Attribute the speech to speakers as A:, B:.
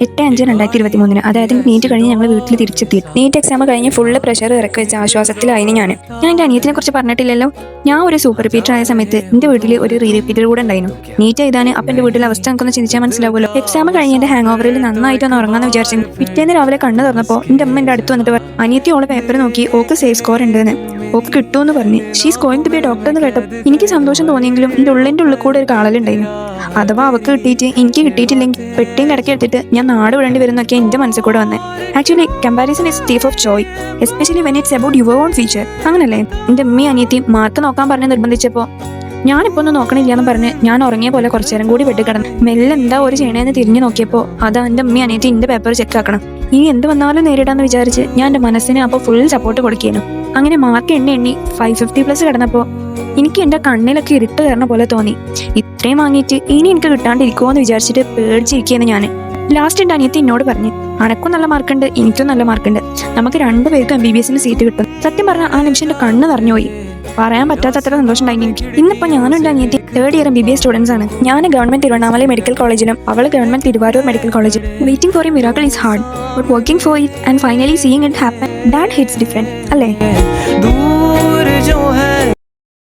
A: 8/5/2023, അതായത് നീറ്റ് കഴിഞ്ഞ് ഞങ്ങൾ വീട്ടിൽ തിരിച്ചെത്തി. നീറ്റ് എക്സാം കഴിഞ്ഞ് ഫുള്ള് പ്രഷർ ഇറക്കി വെച്ച ആശ്വാസത്തിലായിരുന്നു ഞാൻ എൻ്റെ അനിയത്തിനെ കുറിച്ച് പറഞ്ഞിട്ടില്ലല്ലോ. ഞാൻ ഒരു സൂപ്പർ റിപ്പീറ്റർ ആയ സമയത്ത് എൻ്റെ വീട്ടിൽ ഒരു റീ റിപ്പീറ്റർ കൂടെ ഉണ്ടായിരുന്നു. നീറ്റ് എഴുതാൻ അപ്പം എൻ്റെ വീട്ടിലെ അവസ്ഥ നമുക്കൊന്ന് ചിന്തിച്ചാൽ മനസ്സിലാവുമല്ലോ. എക്സാം കഴിഞ്ഞ് എൻ്റെ ഹാങ് ഓവറിൽ നന്നായിട്ടൊന്ന് ഉറങ്ങാന്ന് വിചാരിച്ചു. പിറ്റേന്ന് രാവിലെ കണ്ണു തുറന്നപ്പോൾ എൻ്റെ അമ്മ എൻ്റെ അടുത്ത് വന്നിട്ട് അനിയത്തി ഓളെ പേപ്പർ നോക്കി ഓക്ക് സേഫ് സ്കോർ ഉണ്ടെന്ന്, ഓക്ക് കിട്ടുമെന്ന് പറഞ്ഞ്. She's going to be doctor എന്ന് കേട്ടപ്പോൾ എനിക്ക് സന്തോഷം തോന്നിയെങ്കിലും എൻ്റെ ഉള്ളിൽ കൂടെ ഒരു കാളലുണ്ടായിരുന്നു. അഥവാ അവൾക്ക് കിട്ടിയിട്ട് എനിക്ക് കിട്ടിയിട്ടില്ലെങ്കിൽ പെട്ടിയും കിടക്കി എടുത്തിട്ട് ഞാൻ നാട് വിടേണ്ടി വരുന്നൊക്കെ എൻ്റെ മനസ്സിൽ കൂടെ വന്നത്. Actually comparison is thief of Joy, especially when it's about your own future. അങ്ങനല്ലേ? എൻ്റെ അമ്മയും അനിയത്തിയും മാർക്ക് നോക്കാൻ പറഞ്ഞ് നിർബന്ധിച്ചപ്പോൾ ഞാനിപ്പോൾ ഒന്നും നോക്കണില്ല എന്ന് പറഞ്ഞ് ഞാൻ ഉറങ്ങിയ പോലെ കുറച്ചു നേരം കൂടി ബെഡ് കിടന്നു. മെല്ലെ എന്താ ഒരു ചെയ്യണേന്ന് തിരിഞ്ഞു നോക്കിയപ്പോൾ അതാ എൻ്റെ അമ്മയും അനിയത്തി എൻ്റെ പേപ്പർ ചെക്ക് ആക്കണം. ഇനി എന്ത് വന്നാലും നേരിടാന്ന് വിചാരിച്ച് ഞാൻ എൻ്റെ മനസ്സിന് അപ്പോൾ ഫുൾ സപ്പോർട്ട് കൊടുക്കുകയാണ്. അങ്ങനെ മാർക്ക് എണ്ണി 550+ കിടന്നപ്പോൾ എനിക്ക് എൻ്റെ കണ്ണിലൊക്കെ ഇരുട്ട് കയറുന്ന പോലെ തോന്നി. ഇത്രയും വാങ്ങിയിട്ട് ഇനി എനിക്ക് കിട്ടാണ്ടിരിക്കുമോ എന്ന് വിചാരിച്ചിട്ട് പേടിച്ചിരിക്കുകയാണ് ഞാൻ. ലാസ്റ്റ് എൻ്റെ അനിയത്തി എന്നോട് പറഞ്ഞു, അനക്കും നല്ല മാർക്കുണ്ട്, എനിക്കും നല്ല മാർക്കുണ്ട്, നമുക്ക് 2 പേർക്കും MBBS സീറ്റ് കിട്ടും. സത്യം പറഞ്ഞാൽ ആ നിമിഷം എൻ്റെ കണ്ണ് നിറഞ്ഞുപോയി. പറയാൻ പറ്റാത്തത്ര സന്തോഷം ഉണ്ടായി എനിക്ക്. ഇന്നിപ്പോൾ ഞാനും എൻ്റെ അനിയത്തി 3rd ഇയർ MBBS സ്റ്റുഡൻസ് ആണ്. ഞാൻ ഗവൺമെന്റ് തിരുവണ്ണാമല മെഡിക്കൽ കോളേജിലും അവൾ ഗവൺമെന്റ് തിരുവാരൂർ മെഡിക്കൽ കോളേജിലും. Waiting for A miracle is hard, but working for it and finally seeing it happen, that hits different, അല്ലേ?